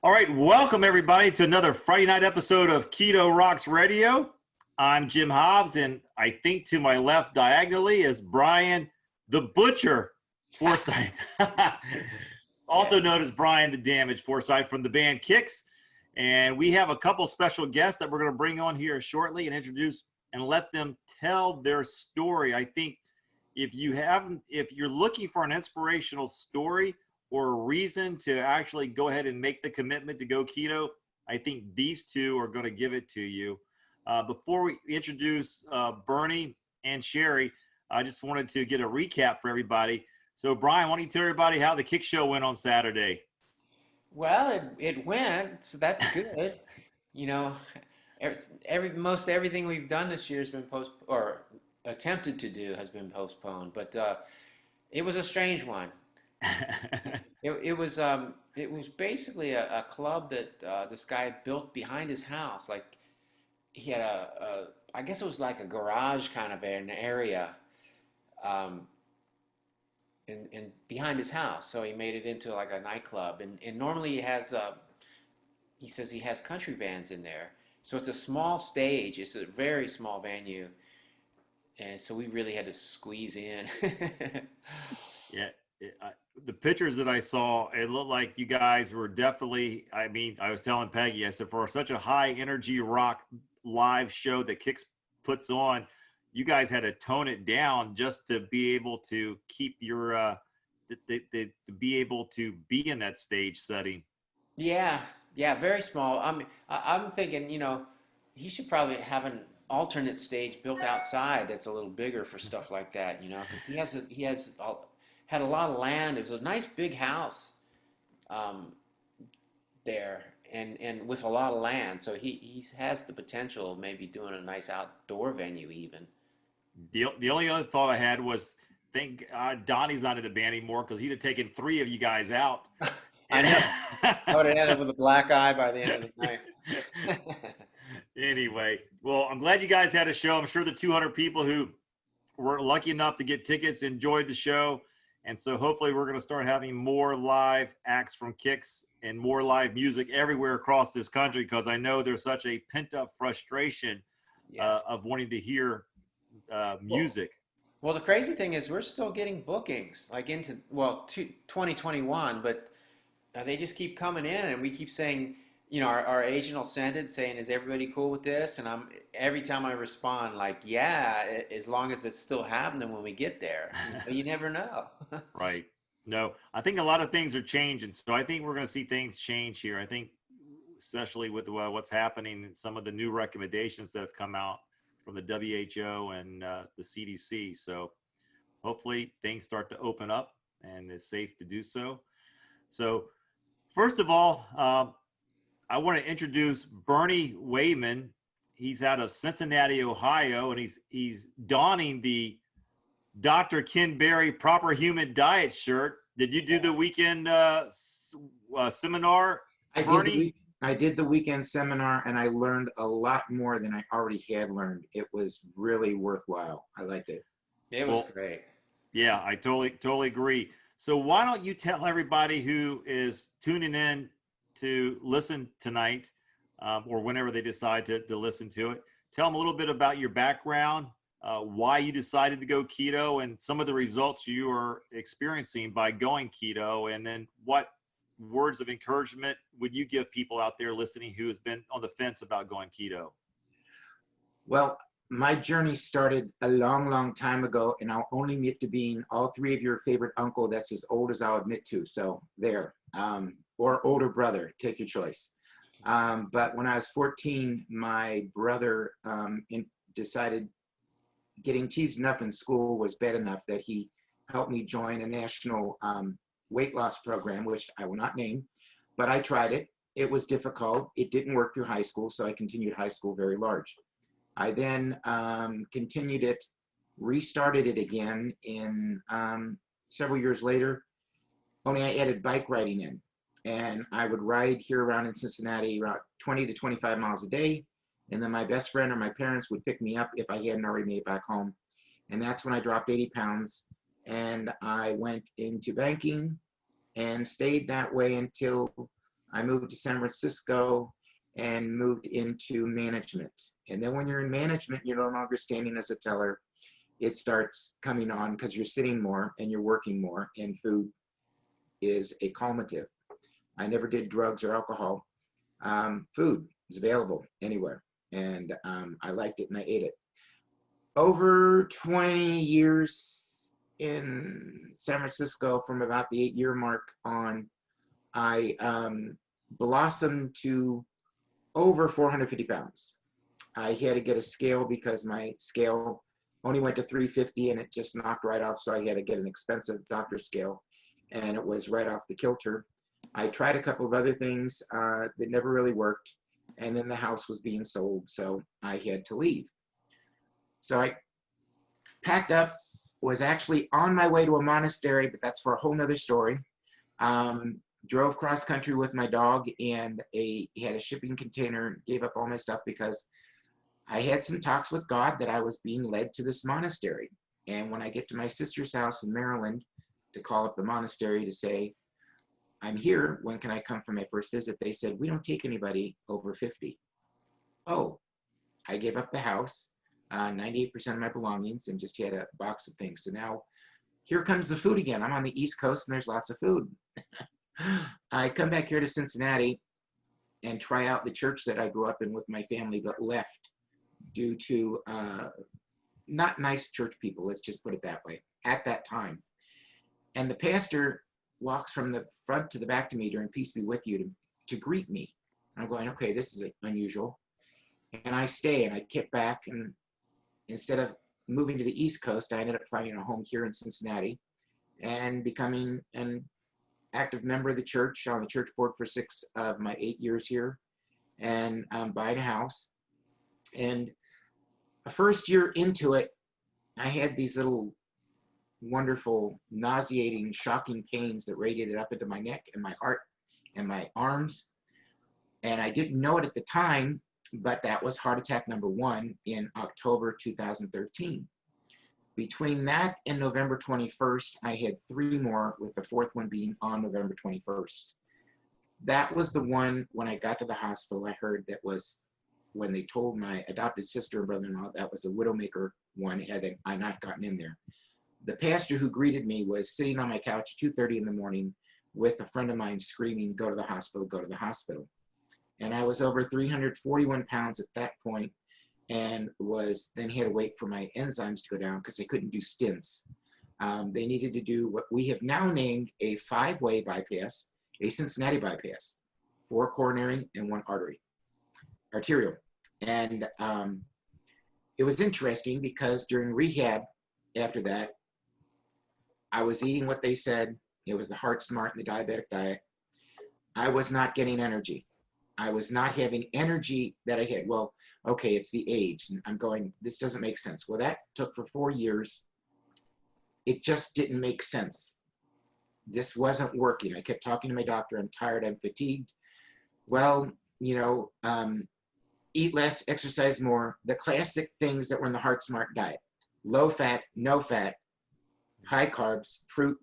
All right, welcome everybody to another Friday night episode of Keto Rocks Radio. I'm Jim Hobbs, and I think to my left diagonally is Brian the Butcher Forsythe, also known as Brian the Damage Forsythe from the band Kix. And we have a couple special guests that we're going to bring on here shortly and introduce and let them tell their story. I think if you're looking for an inspirational story or a reason to actually go ahead and make the commitment to go keto, I think these two are going to give it to you. Before we introduce Bernie and Cherie, I just wanted to get a recap for everybody. So Brian, why don't you tell everybody how the Kix show went on Saturday? Well, it went, so that's good. You know, most everything we've done this year has been or attempted to do has been postponed, but it was a strange one. It was basically a club that this guy built behind his house. Like he had I guess it was like a garage kind of an area, in behind his house. So he made it into like a nightclub, and normally he says he has country bands in there. So it's a small stage. It's a very small venue, and so we really had to squeeze in. Yeah. The pictures that I saw, it looked like you guys were definitely, I was telling Peggy, I said, for such a high energy rock live show that Kix puts on, you guys had to tone it down just to be able to keep your, to be able to be in that stage setting. Yeah, yeah, very small. I'm thinking, he should probably have an alternate stage built outside that's a little bigger for stuff like that, because had a lot of land. It was a nice big house there, and with a lot of land, so he has the potential of maybe doing a nice outdoor venue even. The only other thought I had was, thank Donnie's not in the band anymore, because he'd have taken three of you guys out. I know. I would have ended up with a black eye by the end of the night. Anyway, well, I'm glad you guys had a show. I'm sure the 200 people who were lucky enough to get tickets enjoyed the show. And so hopefully we're going to start having more live acts from Kix and more live music everywhere across this country, because I know there's such a pent-up frustration Yes. of wanting to hear music. Well, the crazy thing is we're still getting bookings like into 2021, but they just keep coming in, and we keep saying, our agent will send it saying, "Is everybody cool with this?" And every time I respond like, "Yeah, as long as it's still happening when we get there." But you never know. Right. No, I think a lot of things are changing. So I think we're going to see things change here. I think especially with what's happening and some of the new recommendations that have come out from the WHO and the CDC. So hopefully things start to open up and it's safe to do so. So first of all, I want to introduce Bernie Wehman. He's out of Cincinnati, Ohio, and he's donning the Dr. Ken Berry Proper Human Diet shirt. Did you do the weekend seminar, Bernie? I did the weekend seminar, and I learned a lot more than I already had learned. It was really worthwhile. I liked it. It was great. Yeah, I totally agree. So why don't you tell everybody who is tuning in to listen tonight, or whenever they decide to listen to it, tell them a little bit about your background, why you decided to go keto, and some of the results you are experiencing by going keto, and then what words of encouragement would you give people out there listening who has been on the fence about going keto? Well, my journey started a long, long time ago, and I'll only admit to being all three of your favorite uncle. That's as old as I'll admit to. So there, or older brother, take your choice. But when I was 14, my brother decided getting teased enough in school was bad enough that he helped me join a national weight loss program, which I will not name, but I tried it. It was difficult. It didn't work through high school, so I continued high school very large. I then continued it, restarted it again in several years later, only I added bike riding in. And I would ride here around in Cincinnati around 20 to 25 miles a day. And then my best friend or my parents would pick me up if I hadn't already made it back home. And that's when I dropped 80 pounds. And I went into banking and stayed that way until I moved to San Francisco and moved into management. And then when you're in management, you're no longer standing as a teller. It starts coming on because you're sitting more and you're working more, and food is a calmative. I never did drugs or alcohol. Food is available anywhere, and I liked it and I ate it. Over 20 years in San Francisco, from about the 8-year mark on, I blossomed to over 450 pounds. I had to get a scale because my scale only went to 350 and it just knocked right off. So I had to get an expensive doctor's scale, and it was right off the kilter. I tried a couple of other things that never really worked. And then the house was being sold, so I had to leave. So I packed up, was actually on my way to a monastery, but that's for a whole nother story. Drove cross country with my dog, and had a shipping container, gave up all my stuff because I had some talks with God that I was being led to this monastery. And when I get to my sister's house in Maryland to call up the monastery to say, I'm here, when can I come for my first visit? They said, we don't take anybody over 50. Oh, I gave up the house, 98% of my belongings, and just had a box of things. So now here comes the food again. I'm on the East Coast and there's lots of food. I come back here to Cincinnati and try out the church that I grew up in with my family, but left due to not nice church people, let's just put it that way, at that time. And the pastor walks from the front to the back to me during Peace Be With You to greet me. I'm going, okay, this is unusual. And I stay, and I get back, and instead of moving to the East Coast, I ended up finding a home here in Cincinnati and becoming an active member of the church, on the church board for 6 of my 8 years here, and buying a house. And the first year into it, I had these little wonderful, nauseating, shocking pains that radiated up into my neck and my heart and my arms. And I didn't know it at the time, but that was heart attack number 1 in October 2013. Between that and November 21st, I had 3 more, with the 4th one being on November 21st. That was the one, when I got to the hospital, I heard that was when they told my adopted sister and brother-in-law that was a widowmaker one, had I not gotten in there. The pastor who greeted me was sitting on my couch 2:30 in the morning with a friend of mine screaming, go to the hospital, go to the hospital. And I was over 341 pounds at that point, and then had to wait for my enzymes to go down because they couldn't do stints. They needed to do what we have now named a 5-way bypass, a Cincinnati bypass, 4 coronary and 1 arterial. And it was interesting because during rehab after that, I was eating what they said. It was the Heart Smart and the diabetic diet. I was not getting energy. I was not having energy that I had. Well, okay, it's the age. And I'm going, this doesn't make sense. Well, that took for 4 years. It just didn't make sense. This wasn't working. I kept talking to my doctor. I'm tired. I'm fatigued. Well, eat less, exercise more. The classic things that were in the Heart Smart diet. Low fat, no fat, high carbs, fruit.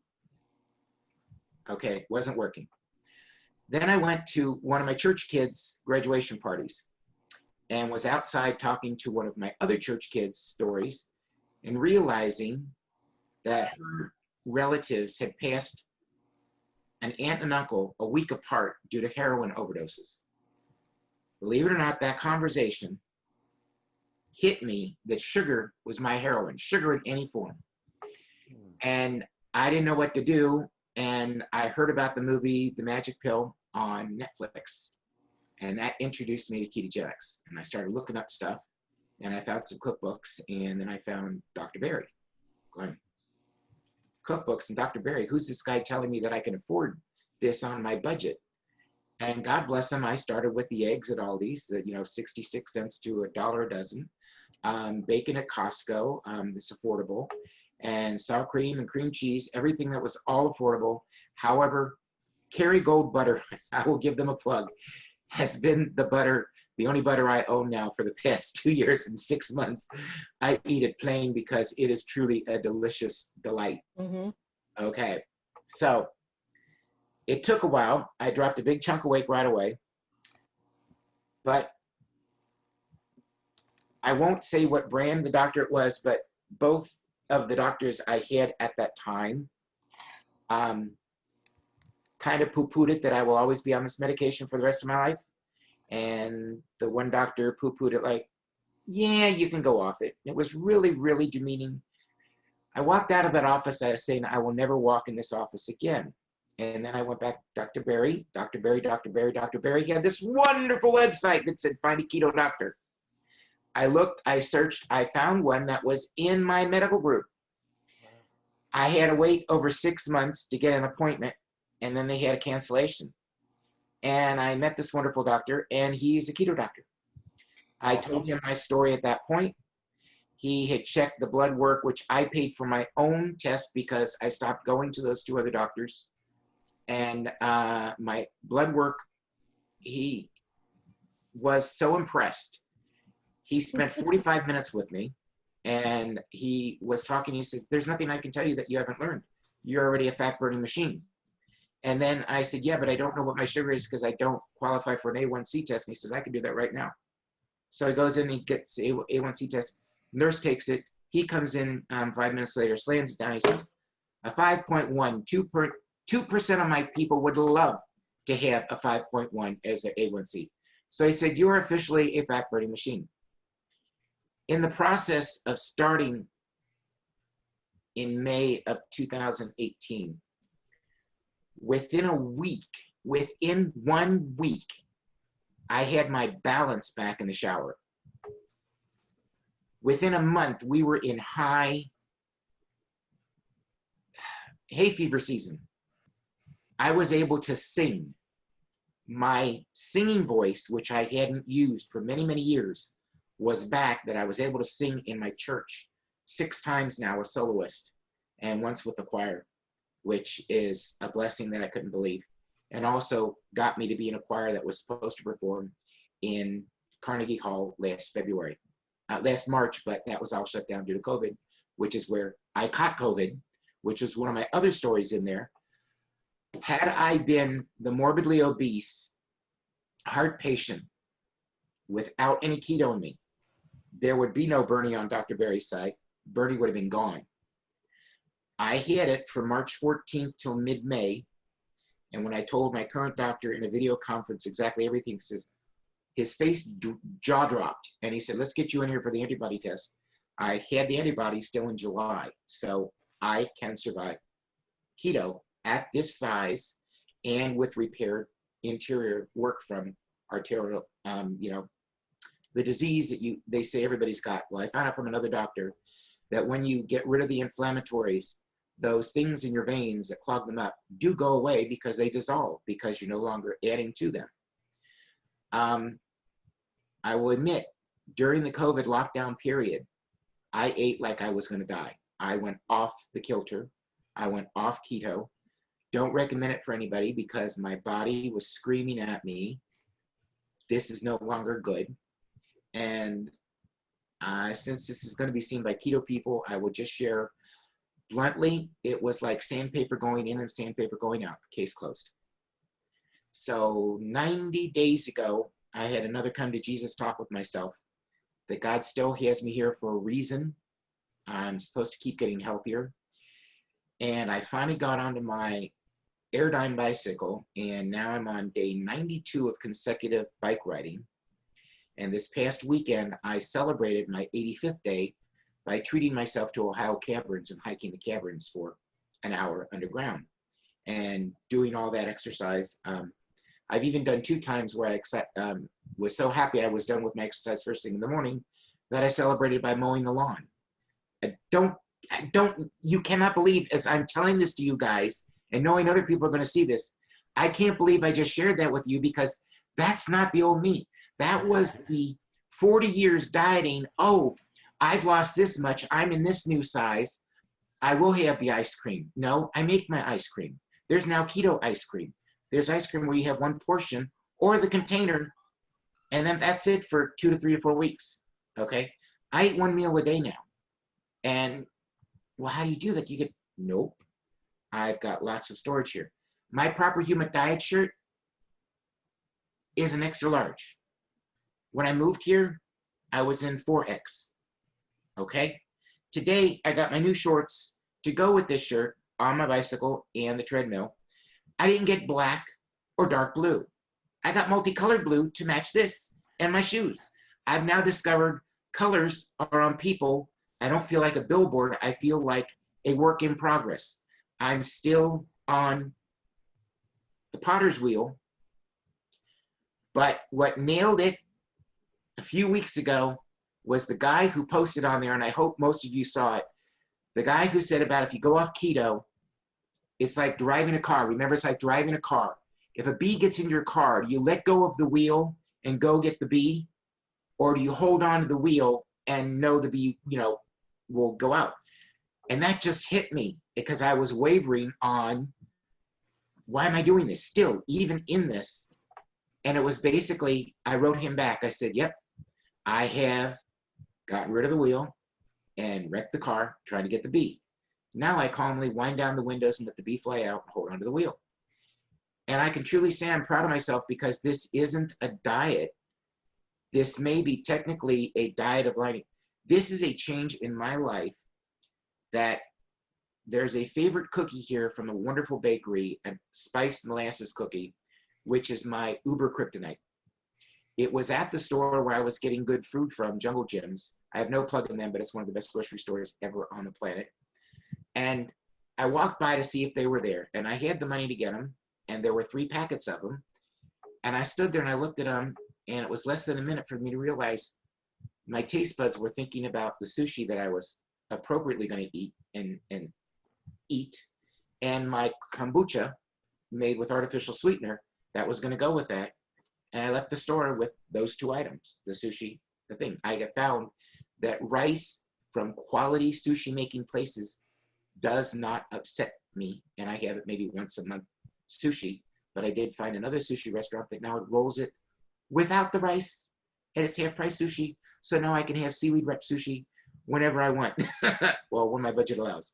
Okay, wasn't working. Then I went to one of my church kids' graduation parties and was outside talking to one of my other church kids' stories and realizing that her relatives had passed an aunt and uncle a week apart due to heroin overdoses. Believe it or not, that conversation hit me that sugar was my heroin, sugar in any form. And I didn't know what to do. And I heard about the movie, The Magic Pill, on Netflix. And that introduced me to ketogenics. And I started looking up stuff, and I found some cookbooks, and then I found Dr. Berry. Going, cookbooks and Dr. Berry, who's this guy telling me that I can afford this on my budget? And God bless him, I started with the eggs at Aldi's, 66 cents to $1 a dozen. Bacon at Costco, that's affordable. And sour cream and cream cheese, everything that was all affordable. However, Kerrygold butter, I will give them a plug, has been the only butter I own now for the past 2 years and 6 months. I eat it plain because it is truly a delicious delight. Mm-hmm. Okay, so It took a while. I dropped a big chunk of weight right away. But I won't say what brand the doctor it was, but both of the doctors I had at that time kind of poo-pooed it that I will always be on this medication for the rest of my life. And the one doctor poo-pooed it like, yeah, you can go off it. It was really, really demeaning. I walked out of that office saying, I will never walk in this office again. And then I went back, Dr. Berry, Dr. Berry, Dr. Berry, Dr. Berry. He had this wonderful website that said, find a keto doctor. I looked, I searched, I found one that was in my medical group. I had to wait over 6 months to get an appointment, and then they had a cancellation. And I met this wonderful doctor, and he's a keto doctor. I told him my story at that point. He had checked the blood work, which I paid for my own test because I stopped going to those 2 other doctors. And my blood work, he was so impressed. He spent 45 minutes with me, and he was talking. He says, there's nothing I can tell you that you haven't learned. You're already a fat-burning machine. And then I said, yeah, but I don't know what my sugar is because I don't qualify for an A1C test. And he says, I can do that right now. So he goes in, he gets A1C test. Nurse takes it. He comes in 5 minutes later, slams it down. He says, a 5.1, 2% of my people would love to have a 5.1 as an A1C. So he said, you're officially a fat-burning machine. In the process of starting in May of 2018, within 1 week, I had my balance back in the shower. Within a month, we were in high hay fever season. I was able to sing. My singing voice, which I hadn't used for many, many years, was back, that I was able to sing in my church 6 times now, a soloist, and once with the choir, which is a blessing that I couldn't believe, and also got me to be in a choir that was supposed to perform in Carnegie Hall last March, but that was all shut down due to COVID, which is where I caught COVID, which was one of my other stories in there. Had I been the morbidly obese heart patient without any keto in me, there would be no Bernie on Dr. Berry's side. Bernie would have been gone. I had it from March 14th till mid-May. And when I told my current doctor in a video conference exactly everything, his face jaw dropped. And he said, let's get you in here for the antibody test. I had the antibody still in July. So I can survive keto at this size and with repaired interior work from arterial, the disease that they say everybody's got. Well, I found out from another doctor that when you get rid of the inflammatories, those things in your veins that clog them up do go away because they dissolve, because you're no longer adding to them. I will admit, during the COVID lockdown period, I ate like I was going to die. I went off the kilter. I went off keto. Don't recommend it for anybody because my body was screaming at me, this is no longer good. And since this is going to be seen by keto people, I will just share bluntly, it was like sandpaper going in and sandpaper going out, case closed. So 90 days ago, I had another come to Jesus talk with myself, that God still has me here for a reason. I'm supposed to keep getting healthier. And I finally got onto my Airdyne bicycle, and now I'm on day 92 of consecutive bike riding. And this past weekend, I celebrated my 85th day by treating myself to Ohio caverns and hiking the caverns for an hour underground and doing all that exercise. I've even done 2 times where I was so happy I was done with my exercise first thing in the morning that I celebrated by mowing the lawn. You cannot believe, as I'm telling this to you guys and knowing other people are going to see this, I can't believe I just shared that with you, because that's not the old me. That was the 40 years dieting. Oh, I've lost this much. I'm in this new size. I will have the ice cream. No, I make my ice cream. There's now keto ice cream. There's ice cream where you have 1 portion or the container, and then that's it for 2 to 3 to 4 weeks. Okay? I eat 1 meal a day now. And, well, how do you do that? You get, nope. I've got lots of storage here. My Proper Human Diet shirt is an extra large. When I moved here, I was in 4X. Okay? Today, I got my new shorts to go with this shirt on my bicycle and the treadmill. I didn't get black or dark blue. I got multicolored blue to match this and my shoes. I've now discovered colors are on people. I don't feel like a billboard. I feel like a work in progress. I'm still on the potter's wheel. But what nailed it a few weeks ago was the guy who posted on there, and I hope most of you saw it, the guy who said about if you go off keto, it's like driving a car. Remember, it's like driving a car. If a bee gets in your car, do you let go of the wheel and go get the bee? Or do you hold on to the wheel and know the bee, will go out? And that just hit me because I was wavering on, why am I doing this still, even in this? And it was basically, I wrote him back. I said, yep, I have gotten rid of the wheel and wrecked the car trying to get the bee. Now I calmly wind down the windows and let the bee fly out and hold onto the wheel. And I can truly say I'm proud of myself because this isn't a diet. This may be technically a diet of lighting. This is a change in my life that there's a favorite cookie here from a wonderful bakery, a spiced molasses cookie, which is my uber kryptonite. It was at the store where I was getting good food from, Jungle Gyms. I have no plug in them, but it's one of the best grocery stores ever on the planet. And I walked by to see if they were there, and I had the money to get them, and there were 3 packets of them. And I stood there and I looked at them, and it was less than a minute for me to realize my taste buds were thinking about the sushi that I was appropriately going to eat and eat, and my kombucha made with artificial sweetener that was going to go with that. And I left the store with those 2 items, the sushi, the thing. I have found that rice from quality sushi making places does not upset me. And I have it maybe once a month sushi, but I did find another sushi restaurant that now it rolls it without the rice, and it's half price sushi. So now I can have seaweed wrap sushi whenever I want. Well, when my budget allows.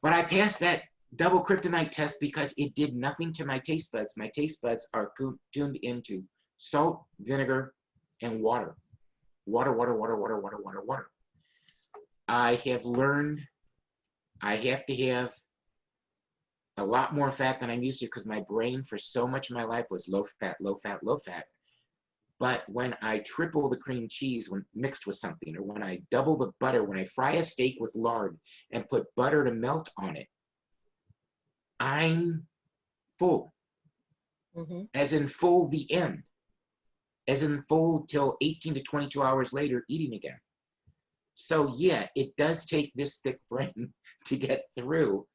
But I passed that double kryptonite test because it did nothing to my taste buds. My taste buds are tuned into salt, vinegar, and water. Water, water, water, water, water, water, water. I have learned I have to have a lot more fat than I'm used to because my brain for so much of my life was low fat, low fat, low fat. But when I triple the cream cheese when mixed with something, or when I double the butter, when I fry a steak with lard and put butter to melt on it, I'm full. Mm-hmm. As in full the end. As in full till 18 to 22 hours later eating again. So yeah, it does take this thick brain to get through.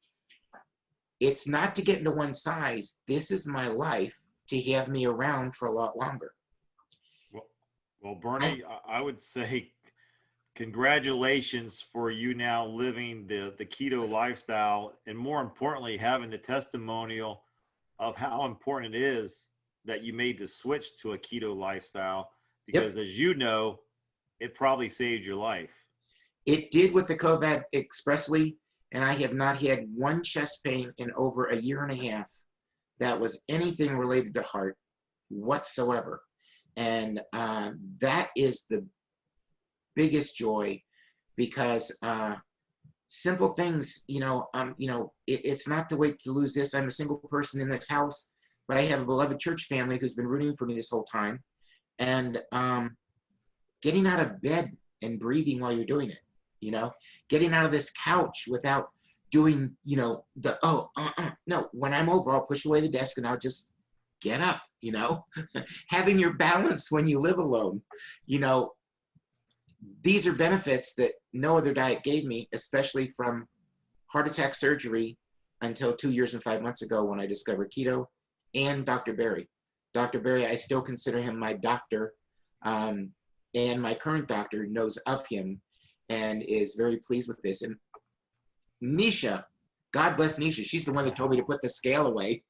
It's not to get into one size. This is my life to have me around for a lot longer. Well, Bernie, I would say congratulations for you now living the keto lifestyle, and more importantly, having the testimonial of how important it is that you made the switch to a keto lifestyle, because as you know, it probably saved your life. It did with the COVID expressly, and I have not had one chest pain in over a year and a half that was anything related to heart whatsoever. And that is the biggest joy, because simple things, it's not to wait to lose this. I'm a single person in this house, but I have a beloved church family who's been rooting for me this whole time. And getting out of bed and breathing while you're doing it, getting out of this couch without doing, no, when I'm over, I'll push away the desk and I'll just get up, having your balance when you live alone, these are benefits that no other diet gave me, especially from heart attack surgery until 2 years and 5 months ago when I discovered keto, and Dr. Berry. Dr. Berry, I still consider him my doctor, and my current doctor knows of him and is very pleased with this. And Nisha, God bless Nisha, she's the one that told me to put the scale away.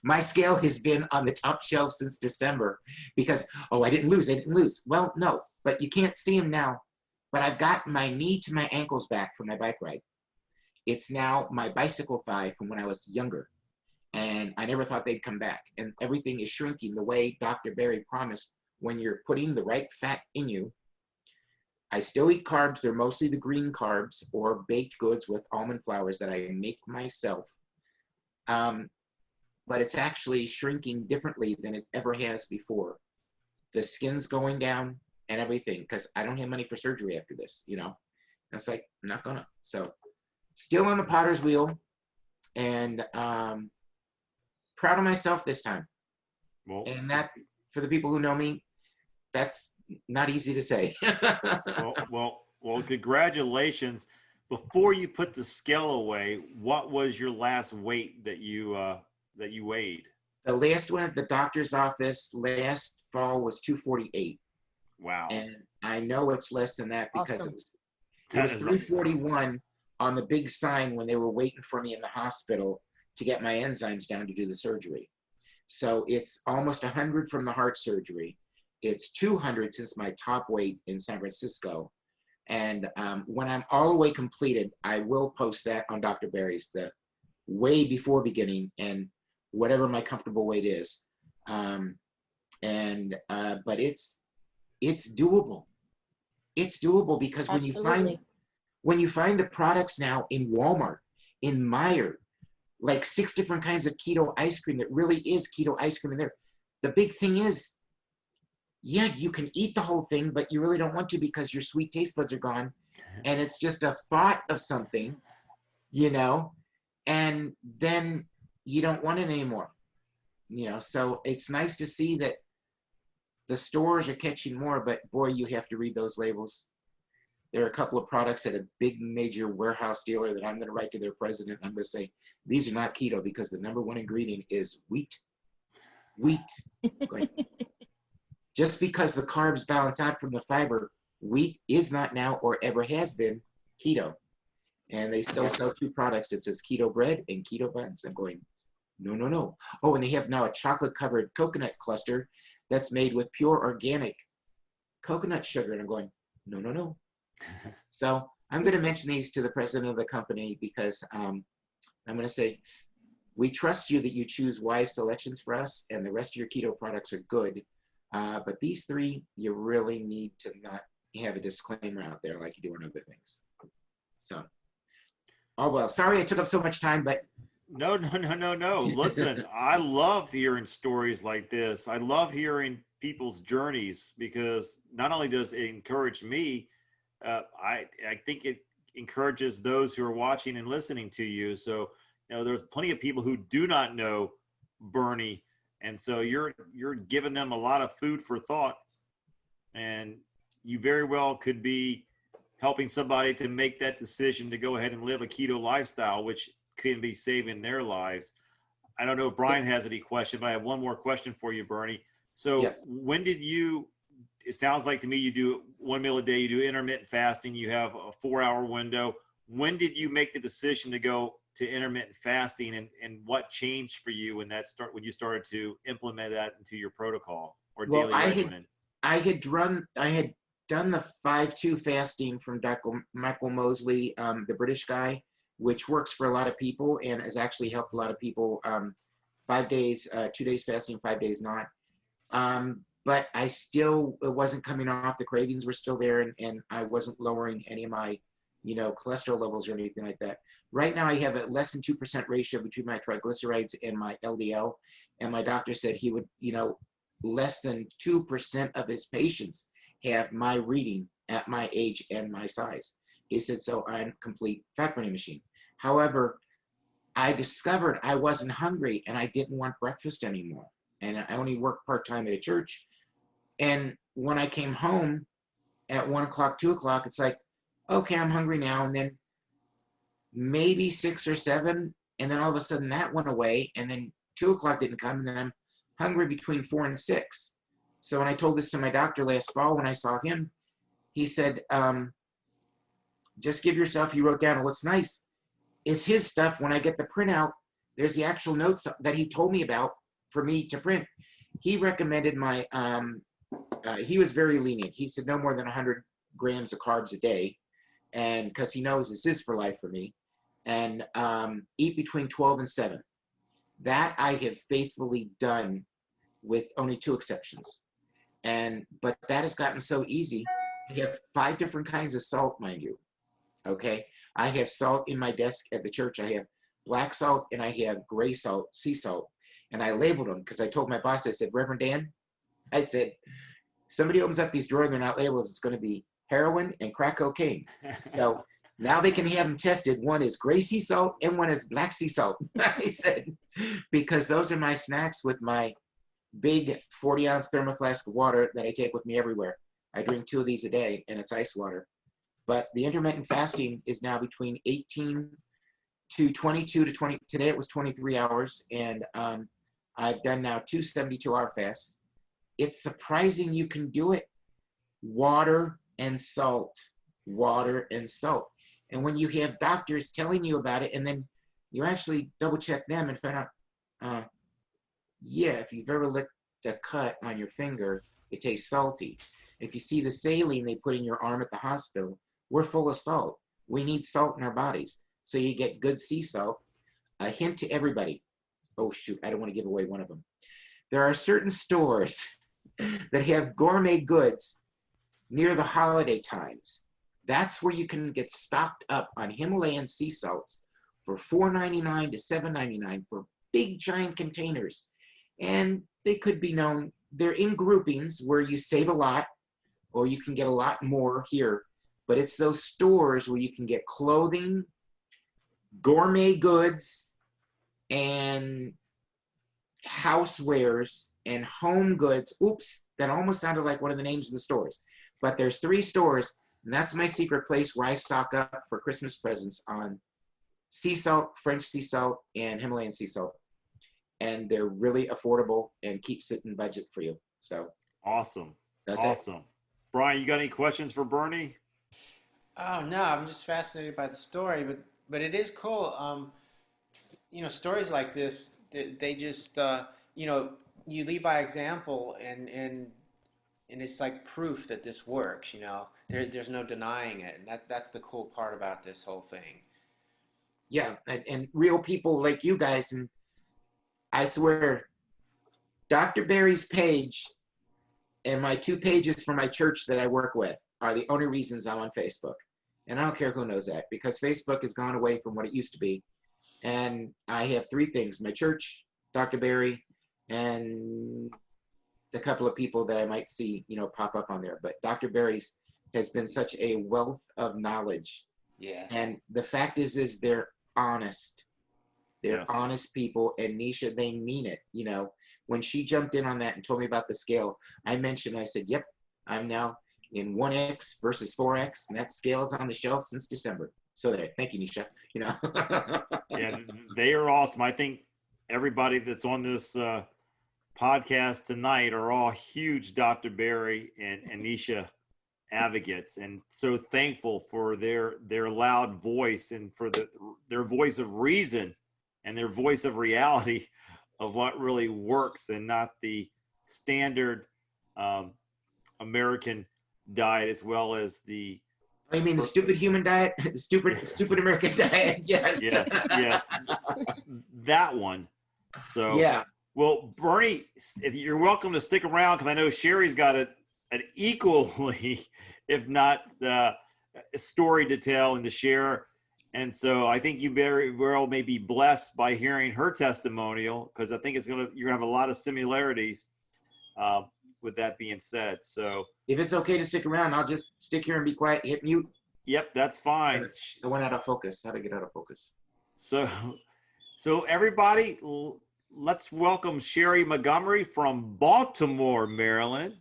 My scale has been on the top shelf since December because, I didn't lose. Well, no, but you can't see him now. But I've got my knee to my ankles back from my bike ride. It's now my bicycle thigh from when I was younger. And I never thought they'd come back. And everything is shrinking the way Dr. Berry promised. When you're putting the right fat in you, I still eat carbs. They're mostly the green carbs or baked goods with almond flours that I make myself. But it's actually shrinking differently than it ever has before. The skin's going down and everything, because I don't have money for surgery after this, you know. And it's like, I'm not gonna. So still on the potter's wheel, and proud of myself this time. Well, And that, for the people who know me, that's not easy to say. well, congratulations. Before you put the scale away, what was your last weight that you weighed? The last one at the doctor's office last fall was 248. Wow. And I know it's less than that because Awesome. it was 341 on the big sign when they were waiting for me in the hospital to get my enzymes down to do the surgery. So it's almost 100 from the heart surgery. It's 200 since my top weight in San Francisco. And when I'm all the way completed, I will post that on Dr. Berry's, the way before beginning and whatever my comfortable weight is. But it's doable. It's doable because Absolutely. when you find the products now in Walmart, in Meijer, like 6 different kinds of keto ice cream that really is keto ice cream in there. The big thing is, yeah, you can eat the whole thing, but you really don't want to because your sweet taste buds are gone. And it's just a thought of something, you know, and then you don't want it anymore. You know, so it's nice to see that the stores are catching more, but boy, you have to read those labels. There are a couple of products at a big major warehouse dealer that I'm going to write to their president. I'm going to say, these are not keto because the number 1 ingredient is wheat. Wheat. Just because the carbs balance out from the fiber, wheat is not now or ever has been keto. And they still sell 2 products. It says keto bread and keto buns. I'm going, no, no, no. Oh, and they have now a chocolate-covered coconut cluster that's made with pure organic coconut sugar. And I'm going, no, no, no. So I'm going to mention these to the president of the company because I'm going to say, we trust you that you choose wise selections for us, and the rest of your keto products are good. But these 3, you really need to not have a disclaimer out there like you do on other things. So, oh, well, sorry I took up so much time, but. No. Listen, I love hearing stories like this. I love hearing people's journeys because not only does it encourage me, I think it encourages those who are watching and listening to you. So, you know, there's plenty of people who do not know Bernie. And so you're giving them a lot of food for thought, and you very well could be helping somebody to make that decision to go ahead and live a keto lifestyle, which can be saving their lives. I don't know if Brian has any question, but I have one more question for you, Bernie. So Yes. When did you, it sounds like to me you do 1 meal a day, you do intermittent fasting, you have a 4-hour window. When did you make the decision to go to intermittent fasting, and what changed for you when you started to implement that into your protocol or daily regimen? I had done the 5-2 fasting from Dr. Michael Mosley, the British guy, which works for a lot of people and has actually helped a lot of people. 5 days, 2 days fasting, 5 days not. But I still, it wasn't coming off. The cravings were still there, and I wasn't lowering any of my, you know, cholesterol levels or anything like that. Right now I have a less than 2% ratio between my triglycerides and my LDL. And my doctor said he would, you know, less than 2% of his patients have my reading at my age and my size. He said, so I'm a complete fat burning machine. However, I discovered I wasn't hungry and I didn't want breakfast anymore. And I only worked part-time at a church. And when I came home at 1 o'clock, 2 o'clock, it's like, okay, I'm hungry now. And then maybe 6 or 7. And then all of a sudden that went away. And then 2 o'clock didn't come. And then I'm hungry between 4 and 6. So when I told this to my doctor last fall, when I saw him, he said, just give yourself, he wrote down, what's nice is his stuff. When I get the printout, there's the actual notes that he told me about for me to print. He recommended my, he was very lenient. He said no more than 100 grams of carbs a day. And because he knows this is for life for me. And eat between 12 and 7. That I have faithfully done with only 2 exceptions. But that has gotten so easy. I have 5 different kinds of salt, mind you. Okay. I have salt in my desk at the church. I have black salt and I have gray salt, sea salt. And I labeled them because I told my boss, I said, Reverend Dan, I said, somebody opens up these drawers, they're not labels, it's going to be heroin and crack cocaine. So now they can have them tested. One is gray sea salt and one is black sea salt. I said, because those are my snacks with my big 40-ounce thermoflask of water that I take with me everywhere. I drink 2 of these a day and it's ice water. But the intermittent fasting is now between 18 to 22 to 20. Today it was 23 hours. And I've done now 2 72-hour fasts. It's surprising you can do it. Water and salt, water and salt. And when you have doctors telling you about it, and then you actually double check them and find out, yeah, if you've ever licked a cut on your finger, it tastes salty. If you see the saline they put in your arm at the hospital, we're full of salt. We need salt in our bodies. So you get good sea salt. A hint to everybody. Oh, shoot, I don't want to give away one of them. There are certain stores that have gourmet goods near the holiday times. That's where you can get stocked up on Himalayan sea salts for $4.99 to $7.99 for big giant containers. And they could be known, they're in groupings where you save a lot or you can get a lot more here. But it's those stores where you can get clothing, gourmet goods, and housewares and home goods. Oops, that almost sounded like one of the names of the stores. But there's 3 stores, and that's my secret place where I stock up for Christmas presents on sea salt, French sea salt, and Himalayan sea salt. And they're really affordable and keeps it in budget for you. So Awesome. that's awesome. Brian, you got any questions for Bernie? Oh no, I'm just fascinated by the story, but it is cool. Stories like this, they just you lead by example, and it's like proof that this works. There's no denying it, and that's the cool part about this whole thing. Yeah, and real people like you guys. And I swear, Dr. Barry's page and my 2 pages for my church that I work with are the only reasons I'm on Facebook. And I don't care who knows that, because Facebook has gone away from what it used to be. And I have 3 things: my church, Dr. Barry, and the couple of people that I might see, pop up on there. But Dr. Barry's has been such a wealth of knowledge. Yes. And the fact is they're honest. They're Yes. honest people. And Nisha, they mean it. When she jumped in on that and told me about the scale, I said, yep, I'm now in 1X versus 4X, and that scale is on the shelf since December. So there, thank you, Nisha. Yeah, they are awesome. I think everybody that's on this podcast tonight are all huge Dr. Barry and Anisha advocates, and so thankful for their loud voice and for their voice of reason and their voice of reality of what really works, and not the standard American diet, as well as the I mean, the stupid human diet, the stupid American diet. Yes. yes, that one. So Yeah. Well, Bernie, if you're welcome to stick around, because I know Sherry's got an equally, if not a story to tell and to share. And so I think you very well may be blessed by hearing her testimonial, because I think you're gonna have a lot of similarities with that being said. So if it's okay to stick around, I'll just stick here and be quiet, hit mute. Yep, that's fine. I went out of focus. How to get out of focus. So everybody, let's welcome Sherry Montgomery from Baltimore, Maryland.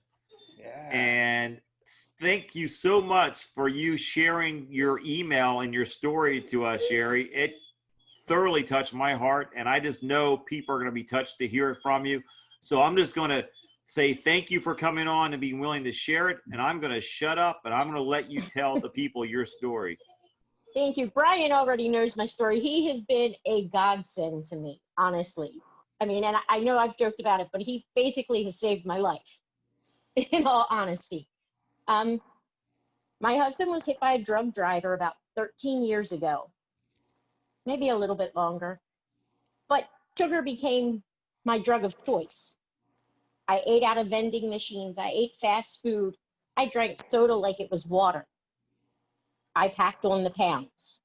Yeah. And thank you so much for you sharing your email and your story to us, Sherry. It thoroughly touched my heart, and I just know people are going to be touched to hear it from you. So I'm just going to say thank you for coming on and being willing to share it, and I'm going to shut up, and I'm going to let you tell the people your story. Thank you. Brian already knows my story. He has been a godsend to me, honestly. I mean, and I know I've joked about it, but he basically has saved my life, in all honesty. My husband was hit by a drunk driver about 13 years ago, maybe a little bit longer. But sugar became my drug of choice. I ate out of vending machines. I ate fast food. I drank soda like it was water. I packed on the pounds.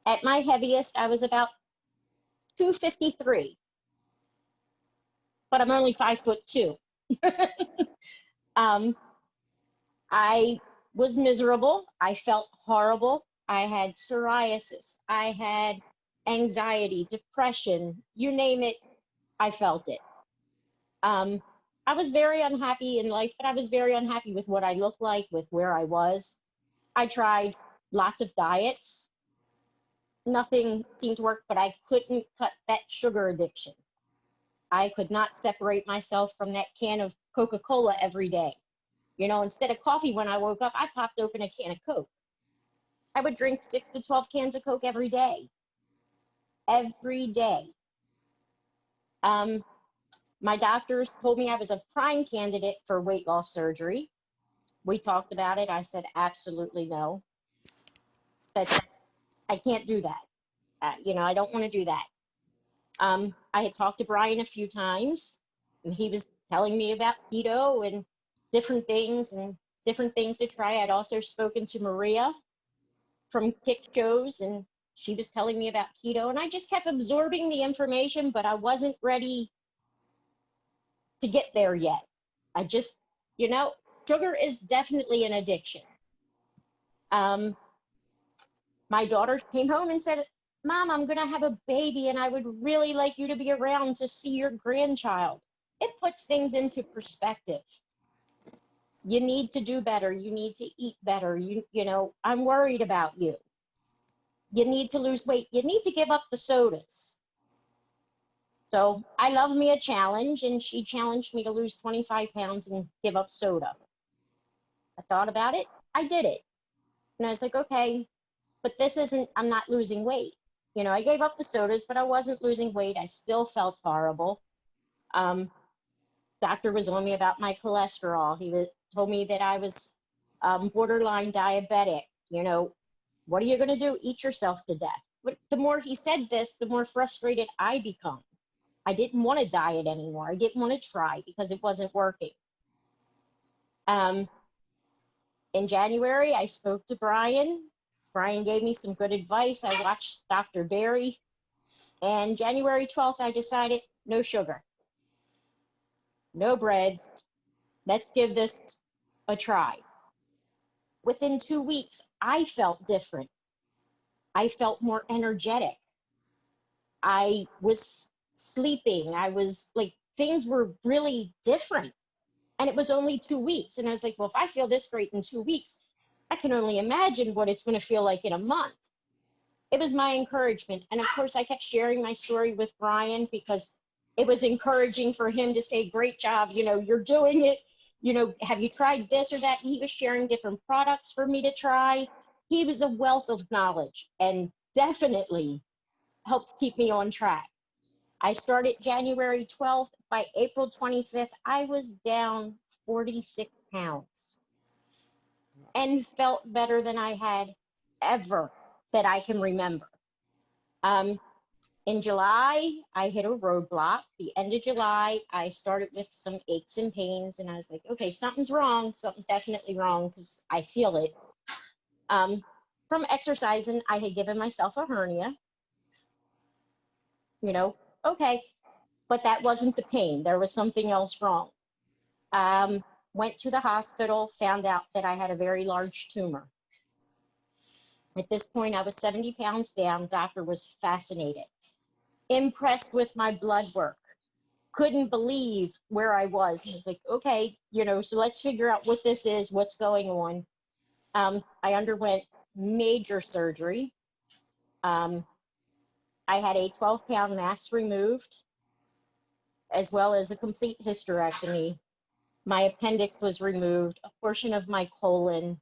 At my heaviest, I was about 253, but I'm only 5'2". I was miserable. I felt horrible. I had psoriasis. I had anxiety, depression, you name it, I felt it. I was very unhappy in life, but I was very unhappy with what I looked like, with where I was. I tried lots of diets. Nothing seemed to work, but I couldn't cut that sugar addiction. I could not separate myself from that can of Coca-Cola every day. You know, instead of coffee when I woke up, I popped open a can of Coke. I would drink 6 to 12 cans of Coke every day. Every day. My doctors told me I was a prime candidate for weight loss surgery. We talked about it. I said, absolutely no. But I can't do that. You know, I don't want to do that. I had talked to Brian a few times, and he was telling me about keto and different things to try. I'd also spoken to Maria from Kix shows, and she was telling me about keto, and I just kept absorbing the information, but I wasn't ready to get there yet. I just, you know, sugar is definitely an addiction. My daughter came home and said, Mom, I'm going to have a baby and I would really like you to be around to see your grandchild. It puts things into perspective. You need to do better. You need to eat better. You know, I'm worried about you. You need to lose weight. You need to give up the sodas. So I love me a challenge, and she challenged me to lose 25 pounds and give up soda. I thought about it. I did it. And I was like, okay, but this isn't, I'm not losing weight. You know, I gave up the sodas, but I wasn't losing weight. I still felt horrible. Doctor was on me about my cholesterol. He told me that I was borderline diabetic. You know, what are you going to do? Eat yourself to death. But the more he said this, the more frustrated I become. I didn't want to diet anymore. I didn't want to try because it wasn't working. In January, I spoke to Brian. Brian gave me some good advice. I watched Dr. Berry. And January 12th, I decided no sugar, no breads. Let's give this a try. Within 2 weeks, I felt different. I felt more energetic. I was sleeping. I was like, things were really different. And it was only 2 weeks. And I was like, well, if I feel this great in 2 weeks, I can only imagine what it's going to feel like in a month. It was my encouragement. And of course, I kept sharing my story with Brian because it was encouraging for him to say, great job, you know, you're doing it. You know, have you tried this or that? He was sharing different products for me to try. He was a wealth of knowledge and definitely helped keep me on track. I started January 12th. By April 25th, I was down 46 pounds and felt better than I had ever that I can remember. In July, I hit a roadblock. The end of July, I started with some aches and pains, and I was like, okay, something's wrong. Something's definitely wrong because I feel it. From exercising, I had given myself a hernia. You know, okay, but that wasn't the pain. There was something else wrong. Went to the hospital, found out that I had a very large tumor. At this point, I was 70 pounds down. Doctor was fascinated, impressed with my blood work, couldn't believe where I was. He was like, okay, you know, so let's figure out what this is, what's going on. I underwent major surgery. I had a 12-pound mass removed, as well as a complete hysterectomy. My appendix was removed, a portion of my colon.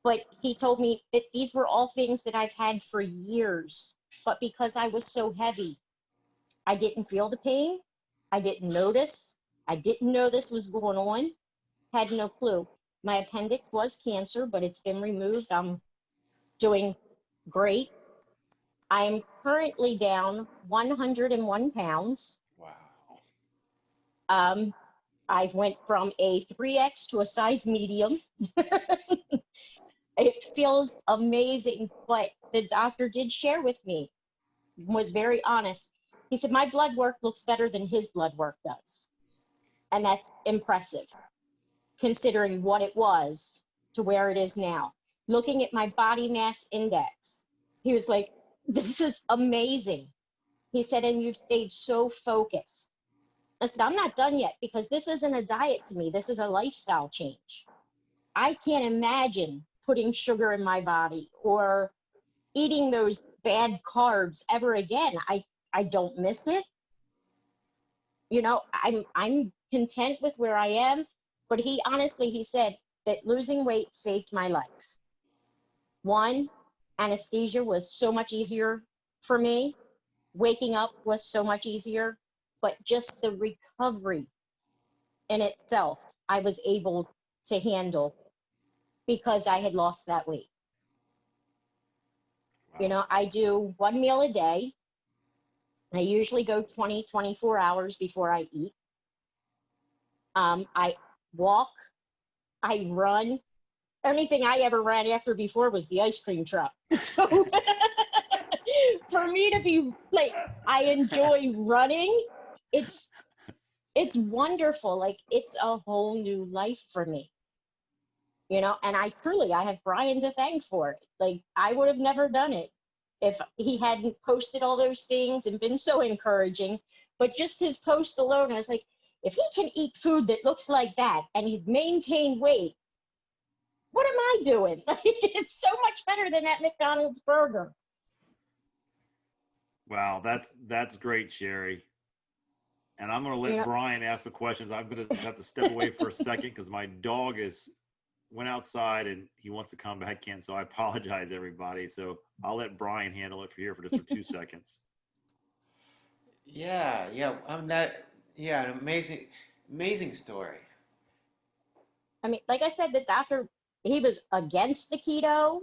But he told me that these were all things that I've had for years. But because I was so heavy, I didn't feel the pain. I didn't notice. I didn't know this was going on. Had no clue. My appendix was cancer, but it's been removed. I'm doing great. I'm currently down 101 pounds. Wow. I went from a 3X to a size medium. It feels amazing, but the doctor did share with me, was very honest. He said, my blood work looks better than his blood work does. And that's impressive, considering what it was to where it is now. Looking at my body mass index, he was like, this is amazing. He said, and you've stayed so focused. I said, I'm not done yet, because this isn't a diet to me. This is a lifestyle change. I can't imagine putting sugar in my body or eating those bad carbs ever again. I don't miss it. You know, I'm content with where I am, but he said that losing weight saved my life. One, anesthesia was so much easier for me. Waking up was so much easier, but just the recovery in itself, I was able to handle because I had lost that weight. Wow. You know, I do one meal a day. I usually go 24 hours before I eat. I walk, I run. Only thing I ever ran after before was the ice cream truck. So for me to be like, I enjoy running. It's wonderful. Like, it's a whole new life for me. You know, and I have Brian to thank for it. Like, I would have never done it if he hadn't posted all those things and been so encouraging. But just his post alone, I was like, if he can eat food that looks like that and he'd maintain weight, what am I doing? Like, it's so much better than that McDonald's burger. Wow, that's great, Cherie. And I'm going to let Brian ask the questions. I'm going to have to step away for a second because my dog went outside and he wants to come back in. So I apologize, everybody. So I'll let Brian handle it for 2 seconds. Yeah, an amazing story. I mean, like I said, the doctor, he was against the keto,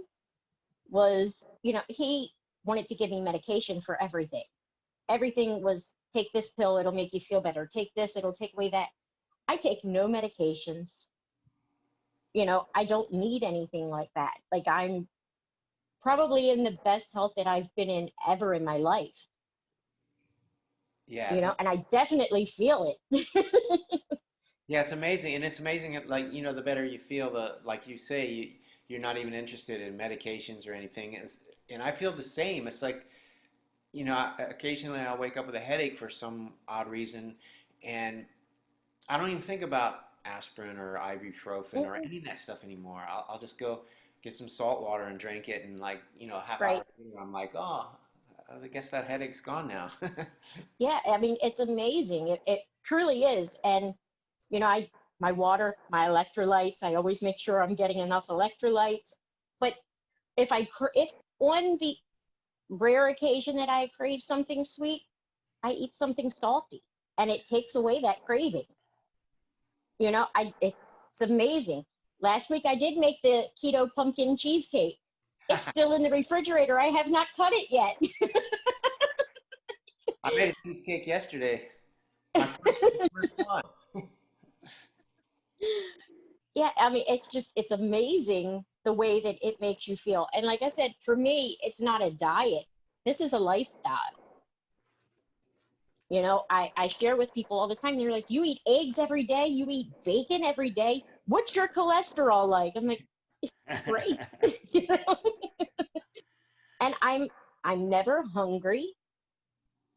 he wanted to give me medication for everything. Everything was, take this pill, it'll make you feel better. Take this, it'll take away that. I take no medications. You know, I don't need anything like that. Like, I'm probably in the best health that I've been in ever in my life. Yeah. You know, and I definitely feel it. Yeah, it's amazing. And it's amazing, like, the better you feel, like you say, you're not even interested in medications or anything. And I feel the same. It's like, occasionally I'll wake up with a headache for some odd reason, and I don't even think about aspirin or ibuprofen or any of that stuff anymore. I'll just go get some salt water and drink it, and like, a half hour later, I'm like, oh, I guess that headache's gone now. Yeah, I mean, it's amazing. It truly is. And, my water, my electrolytes, I always make sure I'm getting enough electrolytes. But if on the rare occasion that I crave something sweet, I eat something salty, and it takes away that craving. It's amazing. Last week I did make the keto pumpkin cheesecake. It's still in the refrigerator. I have not cut it yet. I made a cheesecake yesterday. My first one. Yeah, I mean, it's amazing the way that it makes you feel. And like I said, for me, it's not a diet. This is a lifestyle. I share with people all the time. They're like, you eat eggs every day? You eat bacon every day? What's your cholesterol like? I'm like, it's great. And I'm never hungry.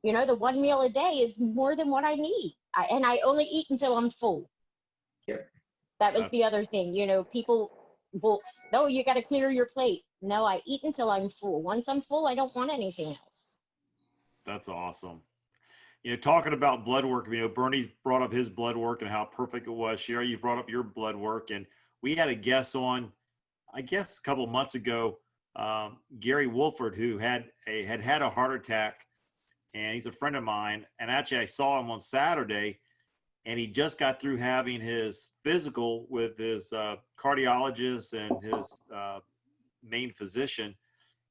The one meal a day is more than what I need. And I only eat until I'm full. Yep. That was the other thing. People will, no, you got to clear your plate. No, I eat until I'm full. Once I'm full, I don't want anything else. That's awesome. Talking about blood work, Bernie brought up his blood work and how perfect it was. Cherie, you brought up your blood work, and we had a guest on, I guess, a couple months ago, Gary Wolford, who had had a heart attack, and he's a friend of mine. And actually, I saw him on Saturday, and he just got through having his physical with his cardiologist and his main physician.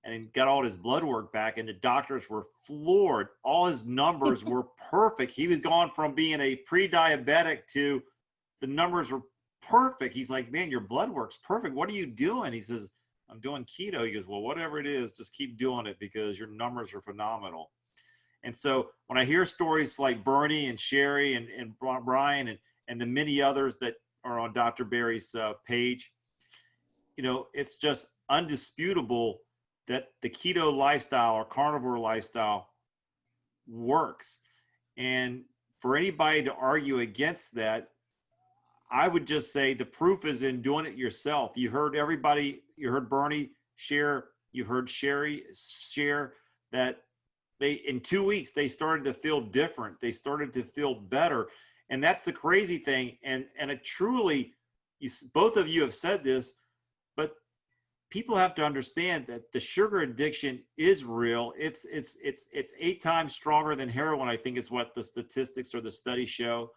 and got all his blood work back, and the doctors were floored. All his numbers were perfect. He was gone from being a pre-diabetic to the numbers were perfect. He's like, man, your blood work's perfect. What are you doing? He says, I'm doing keto. He goes, well, whatever it is, just keep doing it because your numbers are phenomenal. And so when I hear stories like Bernie and Cherie and Brian and the many others that are on Dr. Berry's page, it's just undisputable that the keto lifestyle or carnivore lifestyle works. And for anybody to argue against that, I would just say the proof is in doing it yourself. You heard everybody, you heard Bernie share, you heard Cherie share that in 2 weeks, they started to feel different. They started to feel better. And that's the crazy thing. And it truly, both of you have said this, but people have to understand that the sugar addiction is real. It's 8 times stronger than heroin. I think is what the statistics or the studies show.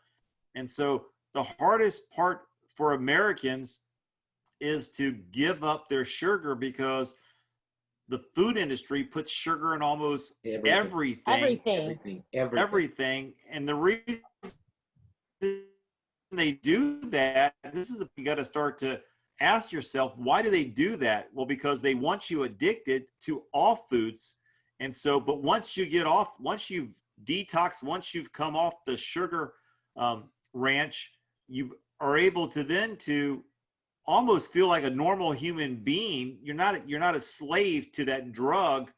And so the hardest part for Americans is to give up their sugar because the food industry puts sugar in almost everything. And the reason they do that, this is you got to start to ask yourself, why do they do that? Well, because they want you addicted to all foods. And so, but once you get off, once you've detoxed, once you've come off the sugar ranch, you are able to then to almost feel like a normal human being. You're not a slave to that drug.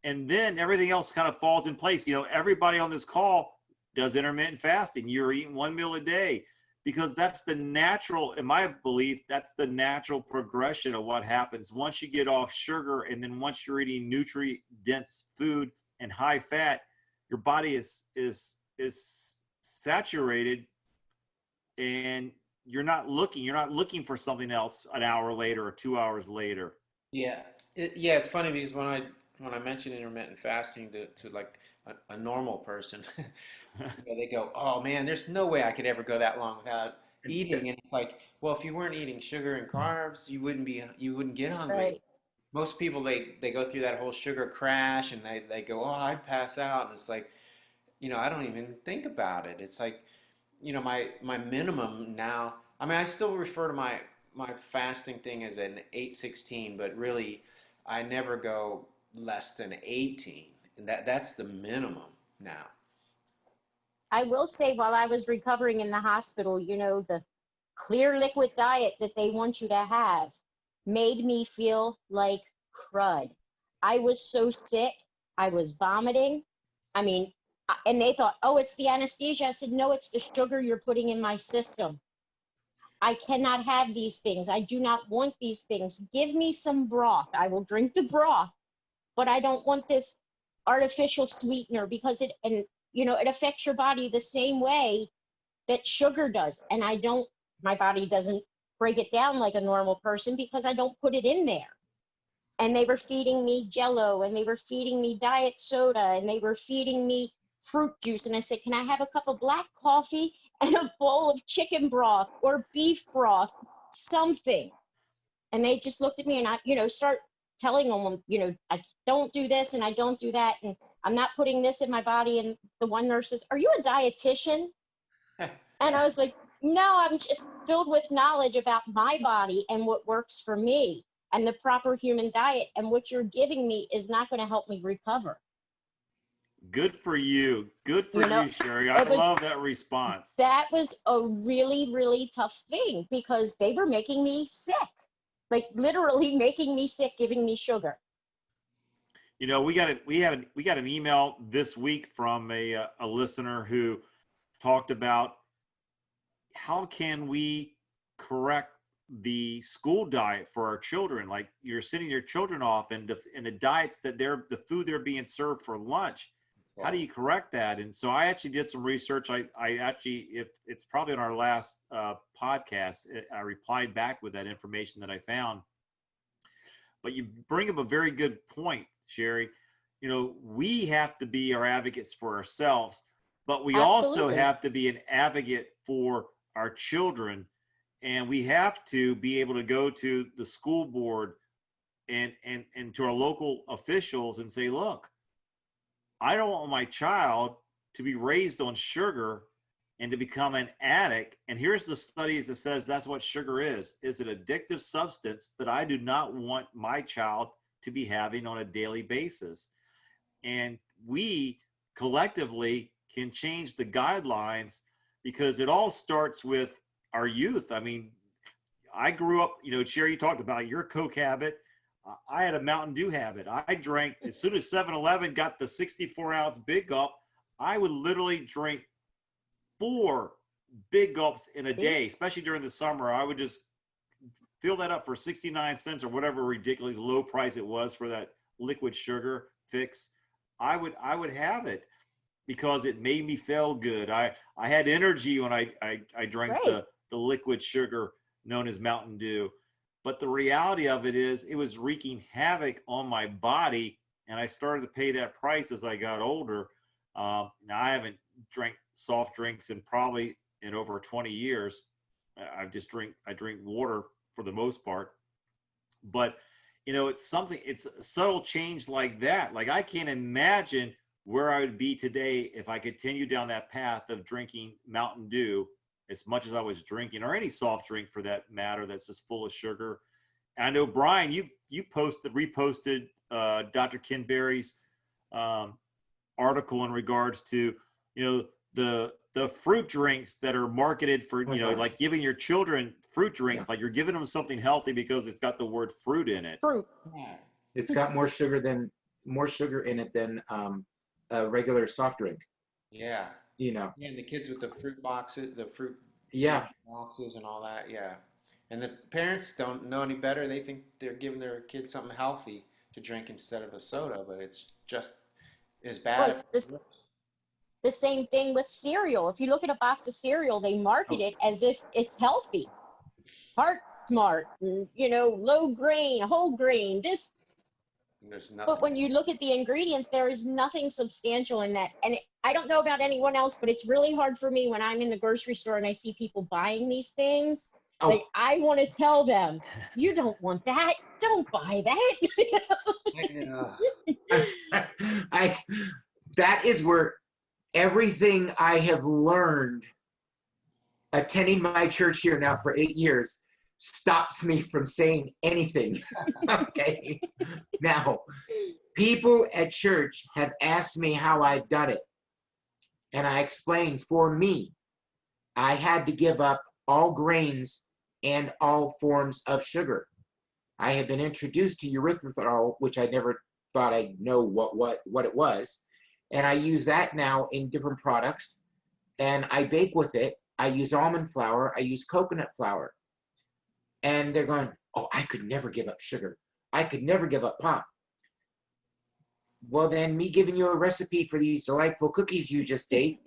And then everything else kind of falls in place. Everybody on this call does intermittent fasting. You're eating 1 meal a day because that's the natural, in my belief, that's the natural progression of what happens once you get off sugar. And then once you're eating nutrient-dense food and high fat, your body is saturated, and you're not looking for something else an hour later or 2 hours later. Yeah, it's funny because when I mention intermittent fasting to like a normal person, they go, "Oh man, there's no way I could ever go that long without eating." And it's like, well, if you weren't eating sugar and carbs, you wouldn't get hungry. Right. Most people they go through that whole sugar crash and they go, "Oh, I'd pass out," and it's like, I don't even think about it. It's like, my minimum now. I mean, I still refer to my fasting thing as an 8-16, but really, I never go less than 18, and that's the minimum now. I will say, while I was recovering in the hospital, the clear liquid diet that they want you to have made me feel like crud. I was so sick. I was vomiting. I mean, and they thought, oh, it's the anesthesia. I said, no, it's the sugar you're putting in my system. I cannot have these things. I do not want these things. Give me some broth. I will drink the broth, but I don't want this artificial sweetener because it affects your body the same way that sugar does. And my body doesn't break it down like a normal person because I don't put it in there. And they were feeding me Jell-O, and they were feeding me diet soda, and they were feeding me fruit juice. And I said, can I have a cup of black coffee and a bowl of chicken broth or beef broth, something? And they just looked at me, and I, start telling them, I don't do this and I don't do that, and I'm not putting this in my body. And the one nurse says, are you a dietitian? And I was like, no, I'm just filled with knowledge about my body and what works for me and the proper human diet. And what you're giving me is not going to help me recover. Good for you. Good for you, Cherie. I love that response. That was a really, really tough thing because they were making me sick, like literally making me sick, giving me sugar. We got an email this week from a listener who talked about how can we correct the school diet for our children. Like, you're sending your children off and the diets that the food they're being served for lunch. How do you correct that? And so I actually did some research. I actually, if it's probably on our last podcast, I replied back with that information that I found. But you bring up a very good point, Cherie. We have to be our advocates for ourselves, but we also have to be an advocate for our children. And we have to be able to go to the school board and to our local officials and say, look, I don't want my child to be raised on sugar and to become an addict. And here's the studies that says that's what sugar is an addictive substance that I do not want my child to be having on a daily basis. And we collectively can change the guidelines, because it all starts with our youth. I mean, I grew up, Cherie, you talked about your Coke habit. I had a Mountain Dew habit. I drank, as soon as 7-Eleven got the 64-ounce big gulp, I would literally drink 4 big gulps in a day, especially during the summer. I would just fill that up for 69 cents or whatever ridiculous low price it was for that liquid sugar fix. I would have it because it made me feel good. I had energy when I drank the liquid sugar known as Mountain Dew. But the reality of it is it was wreaking havoc on my body, and I started to pay that price as I got older. Now I haven't drank soft drinks in over 20 years. I drink water for the most part. But it's a subtle change like that. Like, I can't imagine where I would be today if I continued down that path of drinking Mountain Dew as much as I was drinking, or any soft drink for that matter that's just full of sugar. And I know, Brian, you reposted Dr. Ken Berry's article in regards to the fruit drinks that are marketed for like giving your children fruit drinks, like you're giving them something healthy because it's got the word fruit in it. Fruit. It's got more sugar in it than a regular soft drink. Yeah. Yeah, and the kids with the fruit boxes, the fruit boxes and all that. Yeah. And the parents don't know any better. They think they're giving their kids something healthy to drink instead of a soda, but it's just as bad. Well, the same thing with cereal. If you look at a box of cereal, they market it as if it's healthy. Heart Smart, low grain, whole grain, this. There's nothing. But when you look at the ingredients, there is nothing substantial in that. And I don't know about anyone else, but it's really hard for me when I'm in the grocery store and I see people buying these things. Oh. Like, I want to tell them, you don't want that. Don't buy that. That is where everything I have learned attending my church here now for 8 years stops me from saying anything. Okay. Now, people at church have asked me how I've done it. And I explained, for me, I had to give up all grains and all forms of sugar. I had been introduced to erythritol, which I never thought I'd know what it was. And I use that now in different products. And I bake with it. I use almond flour. I use coconut flour. And they're going, oh, I could never give up sugar. I could never give up pop. Well, then me giving you a recipe for these delightful cookies you just ate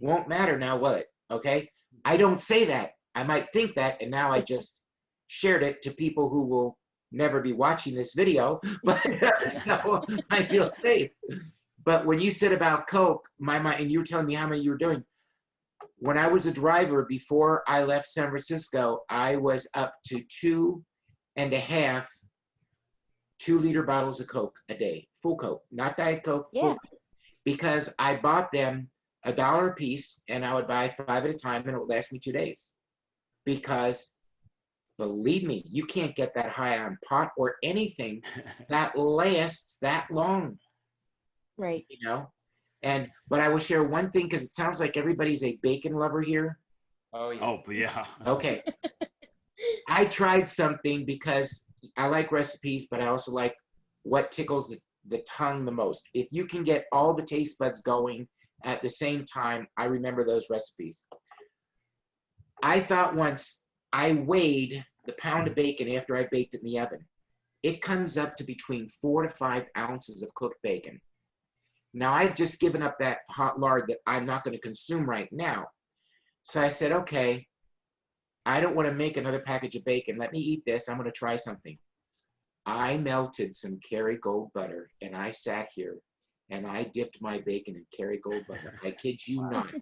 won't matter now, will it? Okay? I don't say that. I might think that, and now I just shared it to people who will never be watching this video, but so I feel safe. But when you said about Coke, my mind, and you were telling me how many you were doing, when I was a driver before I left San Francisco, I was up to 2.5 2-liter bottles of Coke a day, full Coke, not Diet Coke, full Coke, because I bought them $1 a piece, and I would buy 5 at a time, and it would last me 2 days. Because believe me, you can't get that high on pot or anything that lasts that long. Right. But I will share one thing, because it sounds like everybody's a bacon lover here. Oh, yeah. Oh, yeah. Okay. I tried something because I like recipes, but I also like what tickles the tongue the most. If you can get all the taste buds going at the same time, I remember those recipes. I thought once I weighed the pound of bacon after I baked it in the oven. It comes up to between 4 to 5 ounces of cooked bacon. Now, I've just given up that hot lard that I'm not going to consume right now. So I said, okay, I don't want to make another package of bacon. Let me eat this. I'm going to try something. I melted some Kerrygold butter, and I sat here, and I dipped my bacon in Kerrygold butter. I kid you not.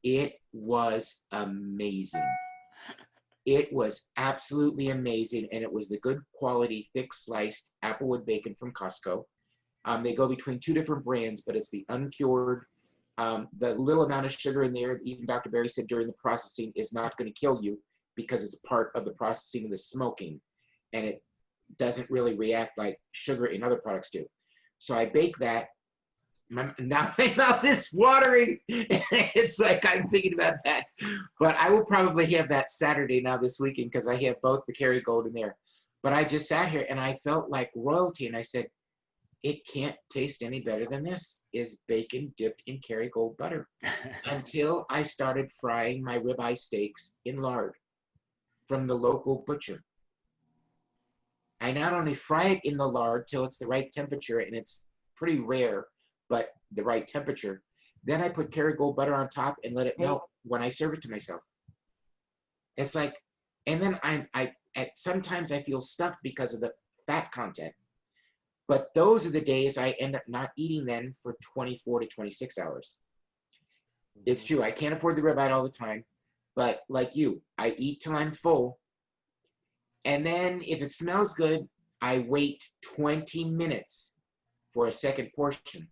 It was amazing. It was absolutely amazing, and it was the good quality, thick sliced applewood bacon from Costco. They go between two different brands, but it's the uncured. The little amount of sugar in there, even Dr. Berry said during the processing, is not going to kill you because it's part of the processing of the smoking, and it doesn't really react like sugar in other products do. So I bake that. Now my mouth is watering. It's like I'm thinking about that. But I will probably have that Saturday now this weekend because I have both the Kerrygold in there. But I just sat here and I felt like royalty. And I said, it can't taste any better than this, is bacon dipped in Kerrygold butter. Until I started frying my ribeye steaks in lard from the local butcher. I not only fry it in the lard till it's the right temperature, and it's pretty rare, but the right temperature. Then I put Kerrygold butter on top and let it melt when I serve it to myself. It's like, and then sometimes I feel stuffed because of the fat content. But those are the days I end up not eating then for 24 to 26 hours. It's true, I can't afford the ribeye all the time, but like you, I eat till I'm full. And then if it smells good, I wait 20 minutes for a second portion.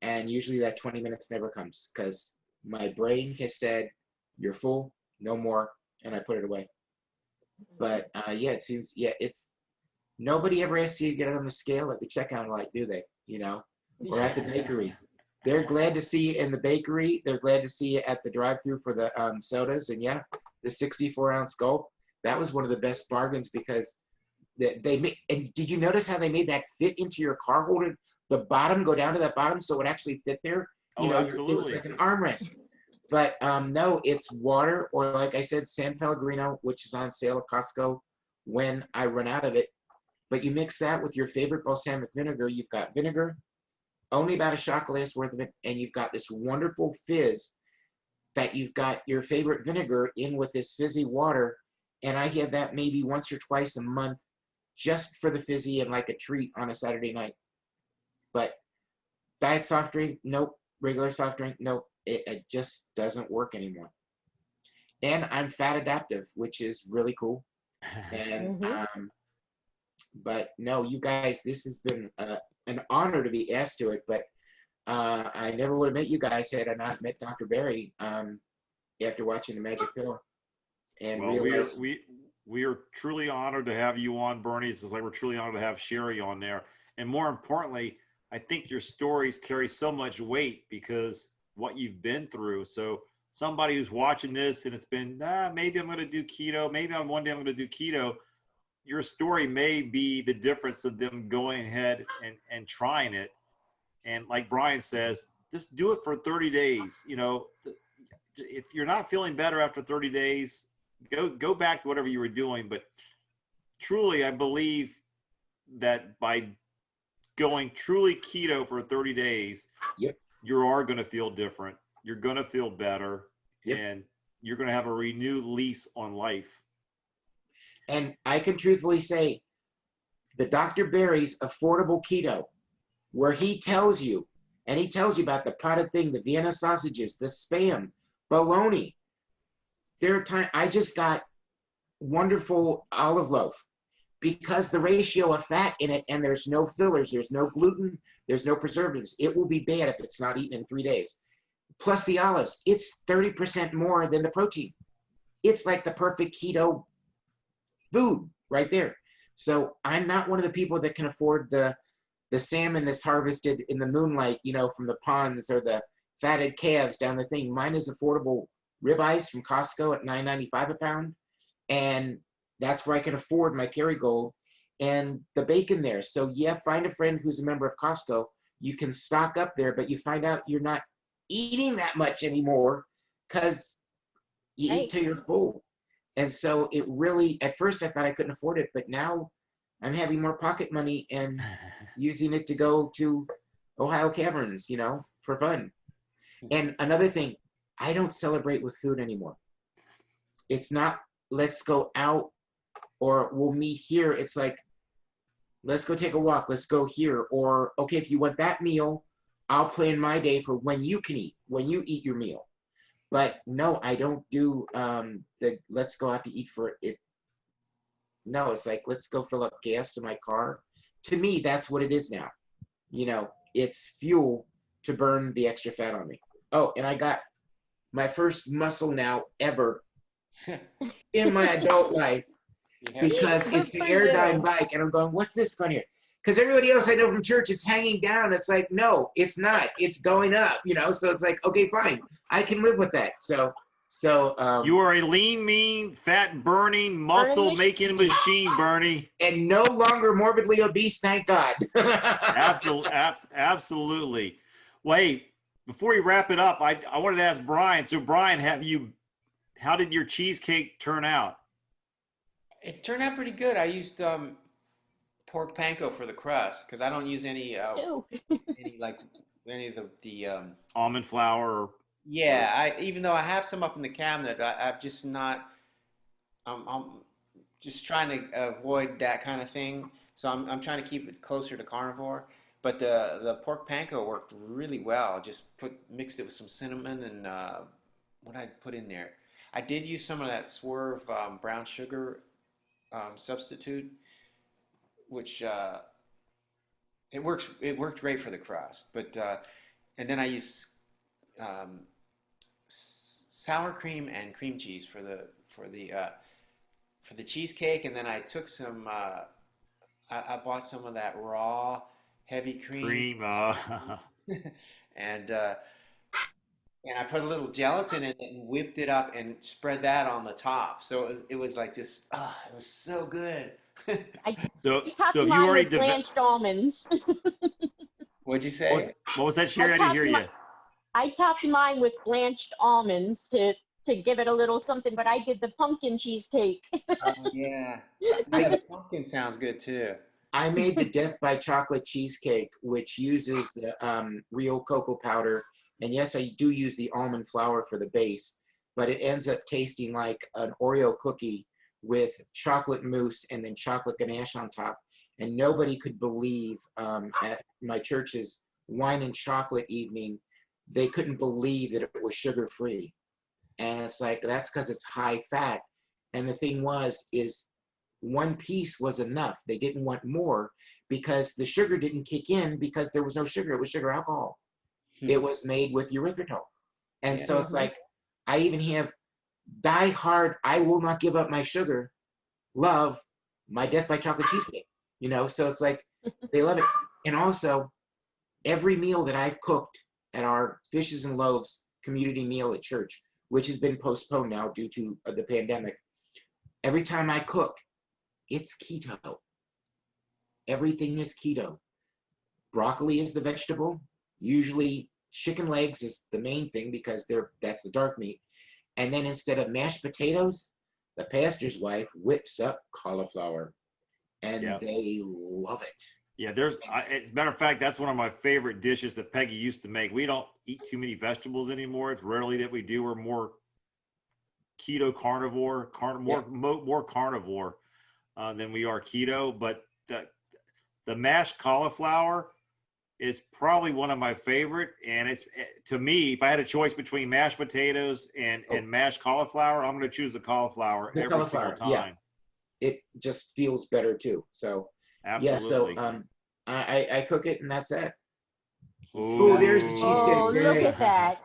And usually that 20 minutes never comes because my brain has said, you're full, no more, and I put it away. But yeah, it seems, yeah, it's, nobody ever asks you to get it on the scale at the checkout light, do they? You know, or at the bakery. They're glad to see you in the bakery. They're glad to see you at the drive-through for the sodas. And yeah, the 64-ounce gulp, that was one of the best bargains because they made, and did you notice how they made that fit into your car holder? The bottom, go down to that bottom so it actually fit there. You know, absolutely. it was like an armrest. But no, it's water, or like I said, San Pellegrino, which is on sale at Costco when I run out of it. But you mix that with your favorite balsamic vinegar. You've got vinegar, only about a shot glass worth of it, and you've got this wonderful fizz that you've got your favorite vinegar in with this fizzy water. And I have that maybe once or twice a month just for the fizzy and like a treat on a Saturday night. But diet soft drink, nope. Regular soft drink, nope. It just doesn't work anymore. And I'm fat adaptive, which is really cool. And but no, you guys, this has been an honor to be asked to it. But I never would have met you guys had I not met Dr. Berry after watching The Magic Pill. And well, we are truly honored to have you on, Bernie. It's like we're truly honored to have Cherie on there. And more importantly, I think your stories carry so much weight because what you've been through. So somebody who's watching this and it's been, maybe I'm going to do keto. Maybe one day I'm going to do keto. Your story may be the difference of them going ahead and trying it. And like Brian says, just do it for 30 days. You know, if you're not feeling better after 30 days, go back to whatever you were doing. But truly, I believe that by going truly keto for 30 days, you are going to feel different. You're going to feel better, and you're going to have a renewed lease on life. And I can truthfully say the Dr. Berry's Affordable Keto, where he tells you, and he tells you about the potted thing, the Vienna sausages, the Spam, bologna. There are times I just got wonderful olive loaf because the ratio of fat in it, and there's no fillers, there's no gluten, there's no preservatives. It will be bad if it's not eaten in 3 days. Plus the olives, it's 30% more than the protein. It's like the perfect keto food right there. So I'm not one of the people that can afford the salmon that's harvested in the moonlight, you know, from the ponds, or the fatted calves down the thing. Mine is affordable ribeyes from Costco at $9.95 a pound. And that's where I can afford my Kerrygold and the bacon there. So yeah, find a friend who's a member of Costco. You can stock up there, but you find out you're not eating that much anymore because you eat till you're full. And so it really, at first I thought I couldn't afford it, but now I'm having more pocket money and using it to go to Ohio Caverns, you know, for fun. And another thing, I don't celebrate with food anymore. It's not, let's go out or we'll meet here. It's like, let's go take a walk. Let's go here. Or, okay, if you want that meal, I'll plan my day for when you can eat, when you eat your meal. But no, I don't do the let's go out to eat for it. No, it's like, let's go fill up gas in my car. To me, that's what it is now. It's fuel to burn the extra fat on me. Oh, and I got my first muscle now ever in my adult life because Good it's the for Airdyne you. bike. And I'm going, what's this going here? Because everybody else I know from church, it's hanging down. It's like, no, it's not. It's going up, So it's like, okay, fine. I can live with that. So You are a lean, mean, fat burning, muscle making machine, Bernie. and no longer morbidly obese, thank God. Absolutely. Wait, before you wrap it up, I wanted to ask Brian. So Brian, how did your cheesecake turn out? It turned out pretty good. I used pork panko for the crust because I don't use any Ew. any of the Almond flour. yeah. I even though I have some up in the cabinet, I'm just not. I'm just trying to avoid that kind of thing. So I'm trying to keep it closer to carnivore. But the pork panko worked really well. Just mixed it with some cinnamon and what I put in there. I did use some of that Swerve brown sugar substitute, which it worked great for the crust. But and then I used sour cream and cream cheese for the cheesecake, and then I took some. I bought some of that raw heavy cream, and I put a little gelatin in it and whipped it up and spread that on the top. So it was like this. It was so good. I So topped if you mine already with blanched almonds. What'd you say? What was that, Sherry? I didn't hear you. I topped mine with blanched almonds to give it a little something, but I did the pumpkin cheesecake. Yeah. Yeah, the pumpkin sounds good too. I made the Death by Chocolate cheesecake, which uses the real cocoa powder. And yes, I do use the almond flour for the base, but it ends up tasting like an Oreo cookie with chocolate mousse and then chocolate ganache on top. And nobody could believe at my church's wine and chocolate evening, they couldn't believe that it was sugar-free. And it's like, that's because it's high fat. And the thing is one piece was enough. They didn't want more because the sugar didn't kick in because there was no sugar. It was sugar alcohol. It was made with erythritol. And so it's like, I even have die hard, I will not give up my sugar, love my Death by Chocolate cheesecake. So it's like, they love it. And also, every meal that I've cooked at our Fishes and Loaves community meal at church, which has been postponed now due to the pandemic, every time I cook, it's keto. Everything is keto. Broccoli is the vegetable. Usually chicken legs is the main thing because that's the dark meat. And then instead of mashed potatoes, the pastor's wife whips up cauliflower. And they love it. Yeah, as a matter of fact, that's one of my favorite dishes that Peggy used to make. We don't eat too many vegetables anymore. It's rarely that we do. We're more keto carnivore, more carnivore than we are keto. But the mashed cauliflower is probably one of my favorite. And it's, to me, if I had a choice between mashed potatoes and mashed cauliflower, I'm going to choose the cauliflower every single time. Yeah. It just feels better too. So absolutely. Yeah, so I cook it and that's it. Ooh, there's the cheesecake. Oh, look at that.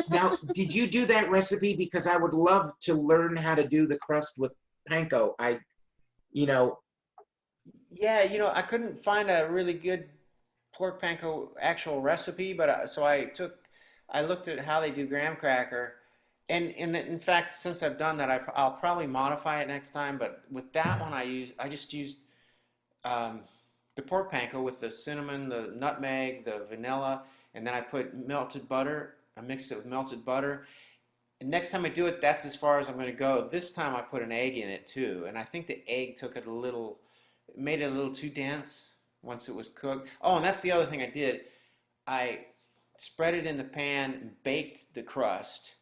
Now, did you do that recipe? Because I would love to learn how to do the crust with panko. Yeah, I couldn't find a really good pork panko actual recipe, but so I looked at how they do graham cracker, and in fact, since I've done that, I'll probably modify it next time. But with that one, I just used the pork panko with the cinnamon, the nutmeg, the vanilla, and then I put melted butter. I mixed it with melted butter. And next time I do it, that's as far as I'm going to go. This time I put an egg in it too, and I think the egg made it a little too dense once it was cooked. Oh, and that's the other thing I did. I spread it in the pan, baked the crust.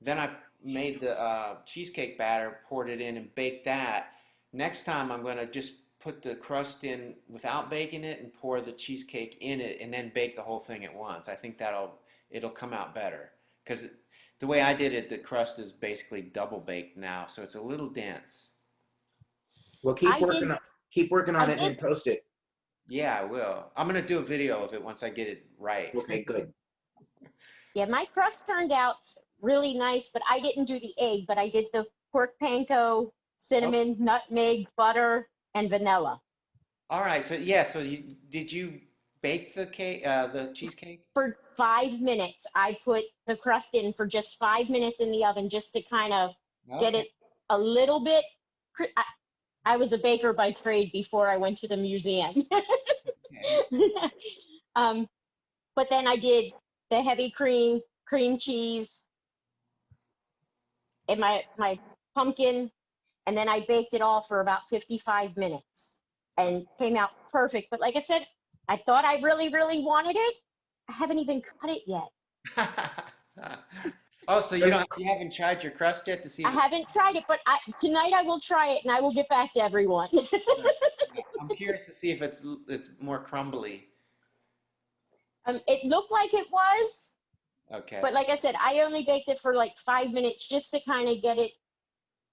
Then I made the cheesecake batter, poured it in, and baked that. Next time I'm going to just put the crust in without baking it and pour the cheesecake in it and then bake the whole thing at once. I think it'll come out better because the way I did it, the crust is basically double baked now, so it's a little dense. Well, I did. keep working I on it and did. post it. Yeah, I will. I'm gonna do a video of it once I get it right. Okay, good. Yeah, my crust turned out really nice, but I didn't do the egg, but I did the pork panko, cinnamon, nutmeg, butter, and vanilla. All right, so yeah, so did you bake the cake, the cheesecake? For 5 minutes, I put the crust in for just 5 minutes in the oven just to kind of get Okay. it a little bit. I was a baker by trade before I went to the museum. Okay. But then I did the heavy cream cheese, and my pumpkin, and then I baked it all for about 55 minutes and came out perfect. But like I said, I thought I really, really wanted it. I haven't even cut it yet. Oh, so you haven't tried your crust yet to see if I haven't tried it, but tonight I will try it and I will get back to everyone. I'm curious to see if it's more crumbly. It looked like it was, Okay. but like I said, I only baked it for like 5 minutes just to kind of get it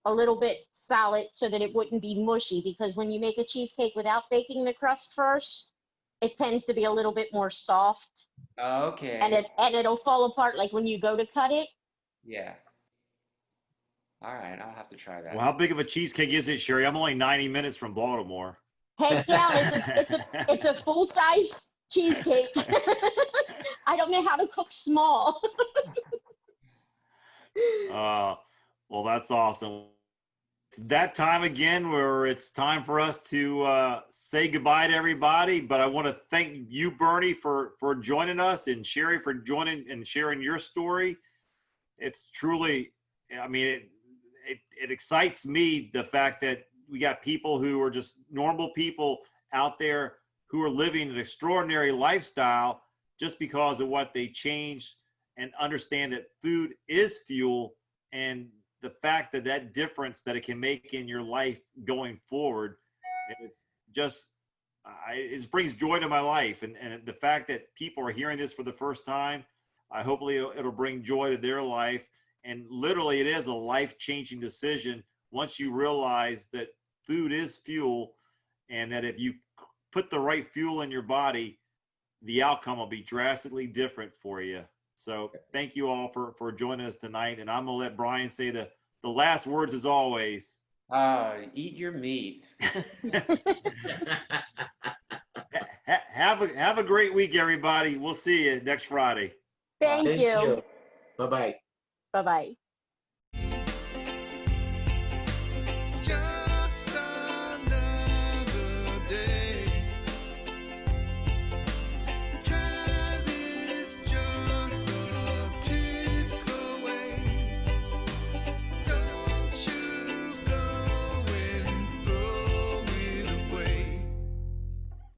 a little bit solid so that it wouldn't be mushy, because when you make a cheesecake without baking the crust first, it tends to be a little bit more soft Okay. and it'll fall apart like when you go to cut it. Yeah. All right, I'll have to try that. Well, how big of a cheesecake is it, Cherie? I'm only 90 minutes from Baltimore. Head down, it's a full-size cheesecake. I don't know how to cook small. Well, that's awesome. It's that time again where it's time for us to say goodbye to everybody. But I want to thank you, Bernie, for joining us, and Cherie for joining and sharing your story. It's truly, I mean, it excites me, the fact that we got people who are just normal people out there who are living an extraordinary lifestyle just because of what they changed and understand that food is fuel, and the fact that that difference that it can make in your life going forward, it's just, it brings joy to my life. And the fact that people are hearing this for the first time, hopefully it'll bring joy to their life. And literally it is a life-changing decision once you realize that food is fuel, and that if you put the right fuel in your body, the outcome will be drastically different for you. So thank you all for joining us tonight. And I'm going to let Brian say the last words as always. Eat your meat. Have a great week, everybody. We'll see you next Friday. Thank you. Bye-bye. Bye-bye.